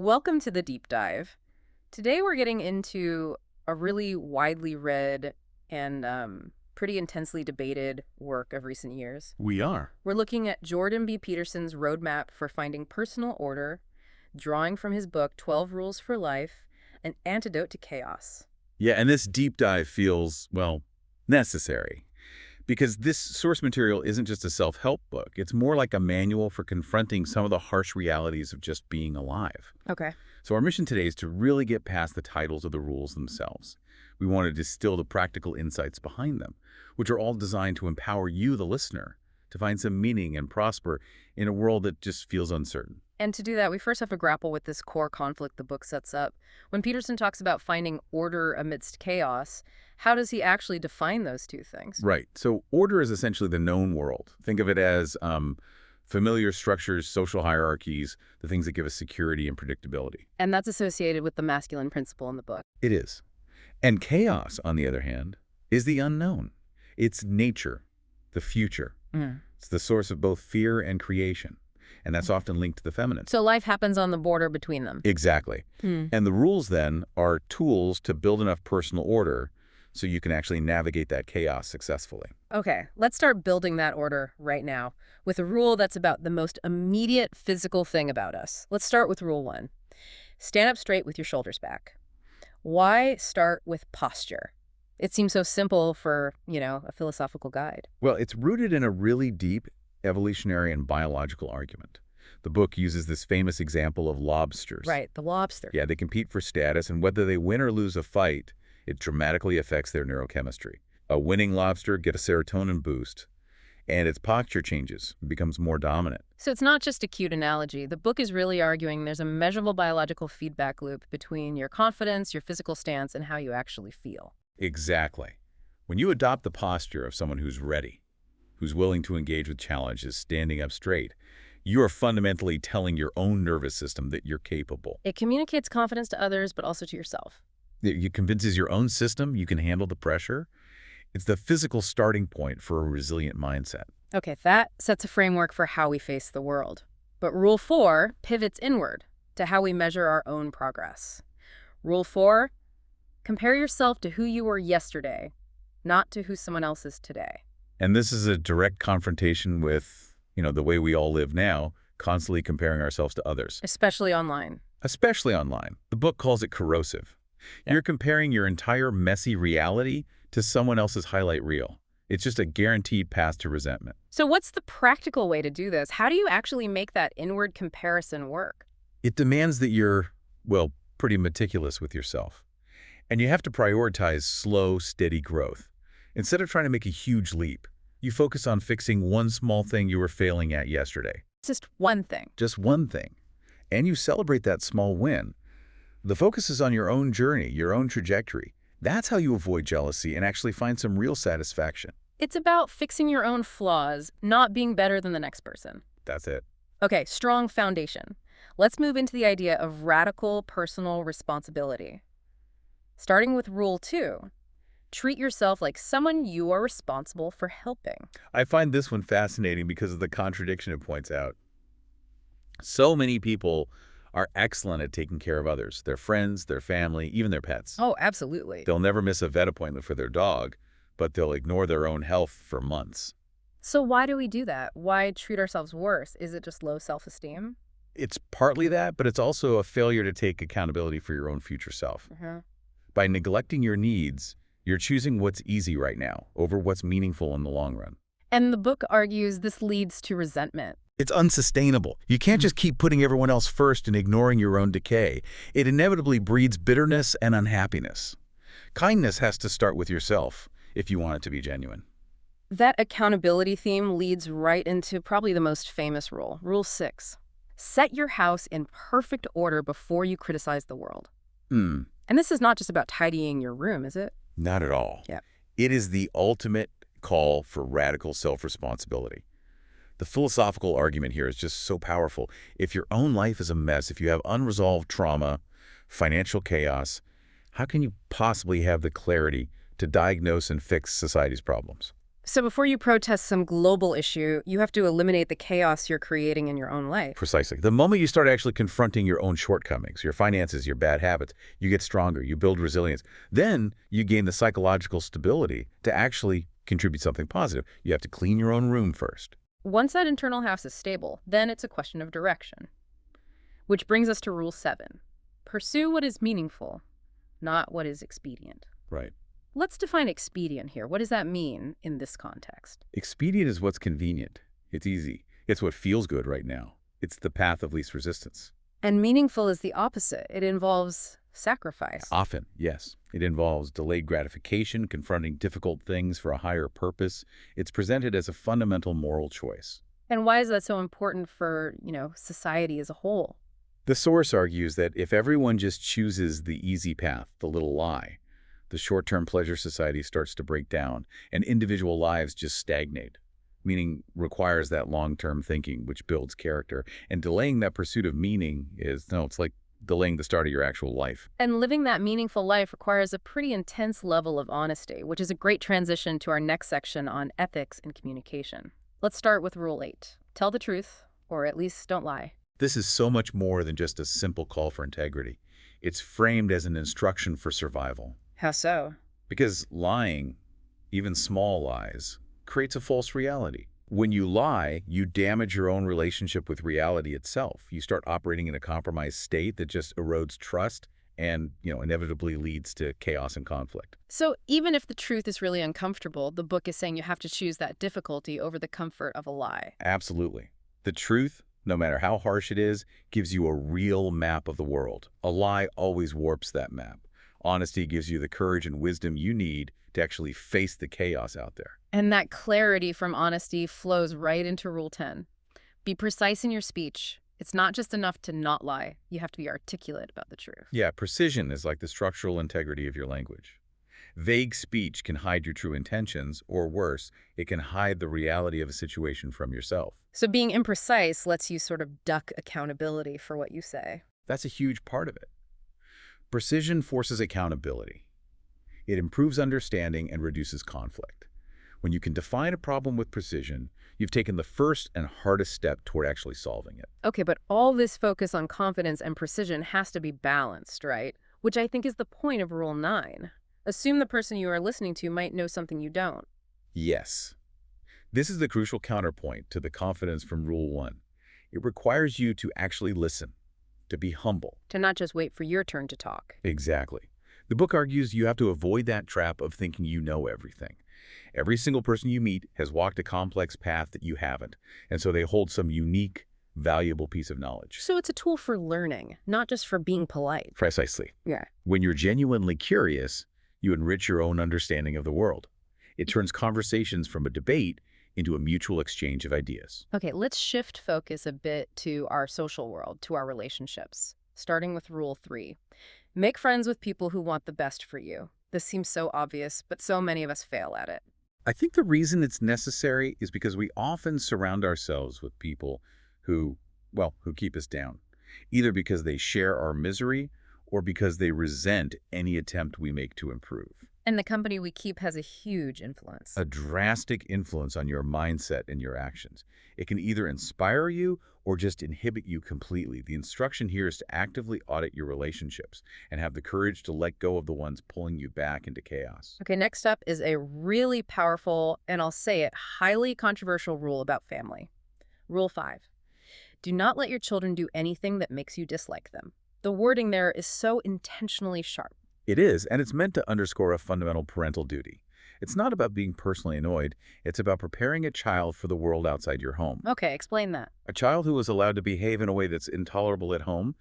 Welcome to the deep dive. Today we're getting into a really widely read and pretty intensely debated work of recent years. We are. We're looking at Jordan B. Peterson's roadmap for finding personal order, drawing from his book 12 Rules for Life, An Antidote to Chaos. Yeah, and this deep dive feels, well, necessary. Because this source material isn't just a self-help book. It's more like a manual for confronting some of the harsh realities of just being alive. Okay. So our mission today is to really get past the titles of the rules themselves. We want to distill the practical insights behind them, which are all designed to empower you, the listener, to find some meaning and prosper in a world that just feels uncertain. And to do that, we first have to grapple with this core conflict the book sets up. When Peterson talks about finding order amidst chaos, how does he actually define those two things? Right. So order is essentially the known world. Think of it as familiar structures, social hierarchies, the things that give us security and predictability. And that's associated with the masculine principle in the book. It is. And chaos, on the other hand, is the unknown. It's nature, the future. It's the source of both fear and creation. And that's often linked to the feminine. So life happens on the border between them. Exactly. And the rules, then, are tools to build enough personal order so you can actually navigate that chaos successfully. Okay, let's start building that order right now with a rule that's about the most immediate physical thing about us. Let's start with rule 1. Stand up straight with your shoulders back. Why start with posture? It seems so simple for, a philosophical guide. Well, it's rooted in a really deep evolutionary and biological argument. The book uses this famous example of lobsters. Right, the lobster. Yeah, they compete for status, and whether they win or lose a fight, it dramatically affects their neurochemistry. A winning lobster gets a serotonin boost, and its posture changes, becomes more dominant. So it's not just a cute analogy. The book is really arguing there's a measurable biological feedback loop between your confidence, your physical stance, and how you actually feel. Exactly. When you adopt the posture of someone who's ready, who's willing to engage with challenges, standing up straight, you are fundamentally telling your own nervous system that you're capable. It communicates confidence to others, but also to yourself. It convinces your own system you can handle the pressure. It's the physical starting point for a resilient mindset. Okay, that sets a framework for how we face the world. But Rule 4 pivots inward to how we measure our own progress. Rule 4, compare yourself to who you were yesterday, not to who someone else is today. And this is a direct confrontation with, the way we all live now, constantly comparing ourselves to others. Especially online. Especially online. The book calls it corrosive. Yeah. You're comparing your entire messy reality to someone else's highlight reel. It's just a guaranteed path to resentment. So what's the practical way to do this? How do you actually make that inward comparison work? It demands that you're, pretty meticulous with yourself. And you have to prioritize slow, steady growth. Instead of trying to make a huge leap, you focus on fixing one small thing you were failing at yesterday. Just one thing. Just one thing. And you celebrate that small win. The focus is on your own journey, your own trajectory. That's how you avoid jealousy and actually find some real satisfaction. It's about fixing your own flaws, not being better than the next person. That's it. Okay, strong foundation. Let's move into the idea of radical personal responsibility. Starting with Rule 2. Treat yourself like someone you are responsible for helping. I find this one fascinating because of the contradiction it points out. So many people are excellent at taking care of others, their friends, their family, even their pets. Oh, absolutely. They'll never miss a vet appointment for their dog, but they'll ignore their own health for months. So why do we do that? Why treat ourselves worse? Is it just low self-esteem? It's partly that, but it's also a failure to take accountability for your own future self. By neglecting your needs, you're choosing what's easy right now over what's meaningful in the long run. And the book argues this leads to resentment. It's unsustainable. You can't just keep putting everyone else first and ignoring your own decay. It inevitably breeds bitterness and unhappiness. Kindness has to start with yourself if you want it to be genuine. That accountability theme leads right into probably the most famous rule, Rule 6. Set your house in perfect order before you criticize the world. And this is not just about tidying your room, is it? Not at all. Yeah. It is the ultimate call for radical self-responsibility. The philosophical argument here is just so powerful. If your own life is a mess, if you have unresolved trauma, financial chaos, how can you possibly have the clarity to diagnose and fix society's problems? So before you protest some global issue, you have to eliminate the chaos you're creating in your own life. Precisely. The moment you start actually confronting your own shortcomings, your finances, your bad habits, you get stronger, you build resilience. Then you gain the psychological stability to actually contribute something positive. You have to clean your own room first. Once that internal house is stable, then it's a question of direction. Which brings us to Rule 7. Pursue what is meaningful, not what is expedient. Right. Let's define expedient here. What does that mean in this context? Expedient is what's convenient. It's easy. It's what feels good right now. It's the path of least resistance. And meaningful is the opposite. It involves sacrifice. Often, yes. It involves delayed gratification, confronting difficult things for a higher purpose. It's presented as a fundamental moral choice. And why is that so important for, society as a whole? The source argues that if everyone just chooses the easy path, the little lie, the short-term pleasure society starts to break down and individual lives just stagnate, meaning requires that long-term thinking, which builds character. And delaying that pursuit of meaning it's like delaying the start of your actual life. And living that meaningful life requires a pretty intense level of honesty, which is a great transition to our next section on ethics and communication. Let's start with Rule 8. Tell the truth, or at least don't lie. This is so much more than just a simple call for integrity. It's framed as an instruction for survival. How so? Because lying, even small lies, creates a false reality. When you lie, you damage your own relationship with reality itself. You start operating in a compromised state that just erodes trust and, inevitably leads to chaos and conflict. So even if the truth is really uncomfortable, the book is saying you have to choose that difficulty over the comfort of a lie. Absolutely. The truth, no matter how harsh it is, gives you a real map of the world. A lie always warps that map. Honesty gives you the courage and wisdom you need to actually face the chaos out there. And that clarity from honesty flows right into Rule 10. Be precise in your speech. It's not just enough to not lie. You have to be articulate about the truth. Yeah, precision is like the structural integrity of your language. Vague speech can hide your true intentions, or worse, it can hide the reality of a situation from yourself. So being imprecise lets you sort of duck accountability for what you say. That's a huge part of it. Precision forces accountability. It improves understanding and reduces conflict. When you can define a problem with precision, you've taken the first and hardest step toward actually solving it. Okay, but all this focus on confidence and precision has to be balanced, right? Which I think is the point of Rule 9. Assume the person you are listening to might know something you don't. Yes. This is the crucial counterpoint to the confidence from Rule 1. It requires you to actually listen, to be humble. To not just wait for your turn to talk. Exactly. The book argues you have to avoid that trap of thinking you know everything. Every single person you meet has walked a complex path that you haven't, and so they hold some unique, valuable piece of knowledge. So it's a tool for learning, not just for being polite. Precisely. Yeah. When you're genuinely curious, you enrich your own understanding of the world. It turns conversations from a debate into a mutual exchange of ideas. Okay, let's shift focus a bit to our social world, to our relationships, starting with Rule 3. Make friends with people who want the best for you. This seems so obvious, but so many of us fail at it. I think the reason it's necessary is because we often surround ourselves with people who keep us down, either because they share our misery or because they resent any attempt we make to improve. And the company we keep has a huge influence. A drastic influence on your mindset and your actions. It can either inspire you or just inhibit you completely. The instruction here is to actively audit your relationships and have the courage to let go of the ones pulling you back into chaos. Okay, next up is a really powerful, and I'll say it, highly controversial rule about family. Rule 5. Do not let your children do anything that makes you dislike them. The wording there is so intentionally sharp. It is, and it's meant to underscore a fundamental parental duty. It's not about being personally annoyed. It's about preparing a child for the world outside your home. Okay, explain that. A child who is allowed to behave in a way that's intolerable at home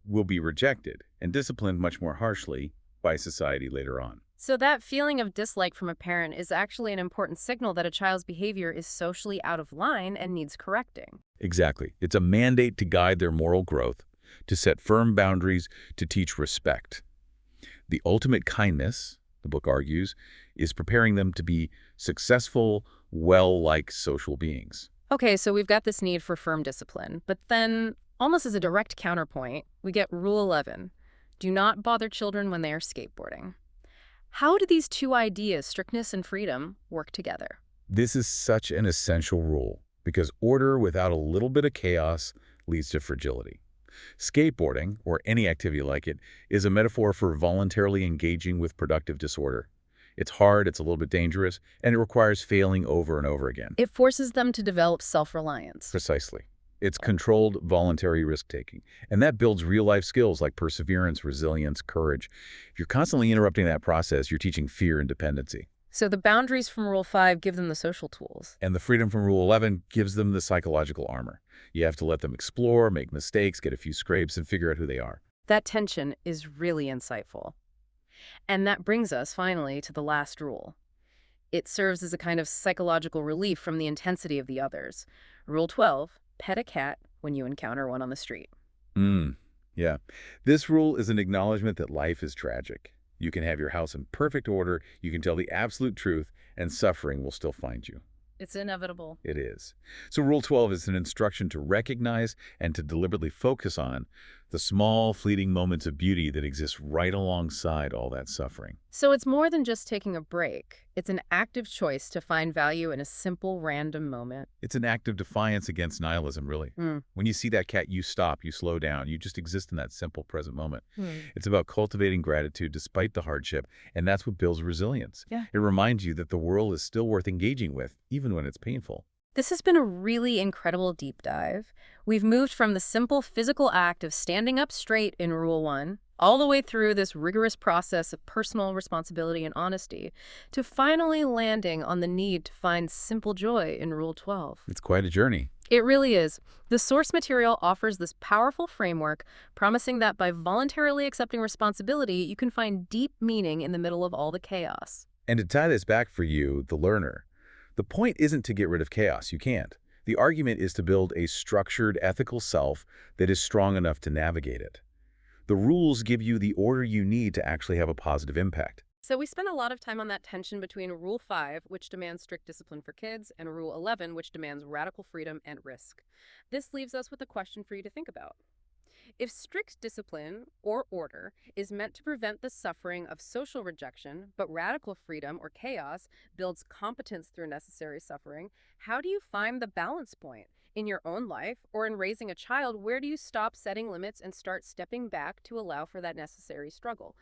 will be rejected and disciplined much more harshly by society later on. So that feeling of dislike from a parent is actually an important signal that a child's behavior is socially out of line and needs correcting. Exactly. It's a mandate to guide their moral growth, to set firm boundaries, to teach respect. The ultimate kindness, the book argues, is preparing them to be successful, well-liked social beings. Okay, so we've got this need for firm discipline, but then, almost as a direct counterpoint, we get Rule 11. Do not bother children when they are skateboarding. How do these two ideas, strictness and freedom, work together? This is such an essential rule because order without a little bit of chaos leads to fragility. Skateboarding, or any activity like it, is a metaphor for voluntarily engaging with productive disorder. It's hard, it's a little bit dangerous, and it requires failing over and over again. It forces them to develop self-reliance. Precisely. It's controlled, voluntary risk-taking, and that builds real-life skills like perseverance, resilience, courage. If you're constantly interrupting that process, you're teaching fear and dependency. So the boundaries from Rule 5 give them the social tools. And the freedom from Rule 11 gives them the psychological armor. You have to let them explore, make mistakes, get a few scrapes, and figure out who they are. That tension is really insightful. And that brings us, finally, to the last rule. It serves as a kind of psychological relief from the intensity of the others. Rule 12, pet a cat when you encounter one on the street. Yeah. This rule is an acknowledgement that life is tragic. You can have your house in perfect order, you can tell the absolute truth, and suffering will still find you. It's inevitable. It is. So Rule 12 is an instruction to recognize and to deliberately focus on the small, fleeting moments of beauty that exist right alongside all that suffering. So it's more than just taking a break. It's an active choice to find value in a simple, random moment. It's an act of defiance against nihilism, really. When you see that cat, you stop, you slow down, you just exist in that simple present moment. It's about cultivating gratitude despite the hardship, and that's what builds resilience. Yeah. It reminds you that the world is still worth engaging with, even when it's painful. This has been a really incredible deep dive. We've moved from the simple physical act of standing up straight in Rule 1 all the way through this rigorous process of personal responsibility and honesty to finally landing on the need to find simple joy in Rule 12. It's quite a journey. It really is. The source material offers this powerful framework, promising that by voluntarily accepting responsibility, you can find deep meaning in the middle of all the chaos. And to tie this back for you, the learner, the point isn't to get rid of chaos. You can't. The argument is to build a structured, ethical self that is strong enough to navigate it. The rules give you the order you need to actually have a positive impact. So we spent a lot of time on that tension between Rule 5, which demands strict discipline for kids, and Rule 11, which demands radical freedom and risk. This leaves us with a question for you to think about. If strict discipline, or order, is meant to prevent the suffering of social rejection, but radical freedom, or chaos, builds competence through necessary suffering, how do you find the balance point? In your own life, or in raising a child, where do you stop setting limits and start stepping back to allow for that necessary struggle?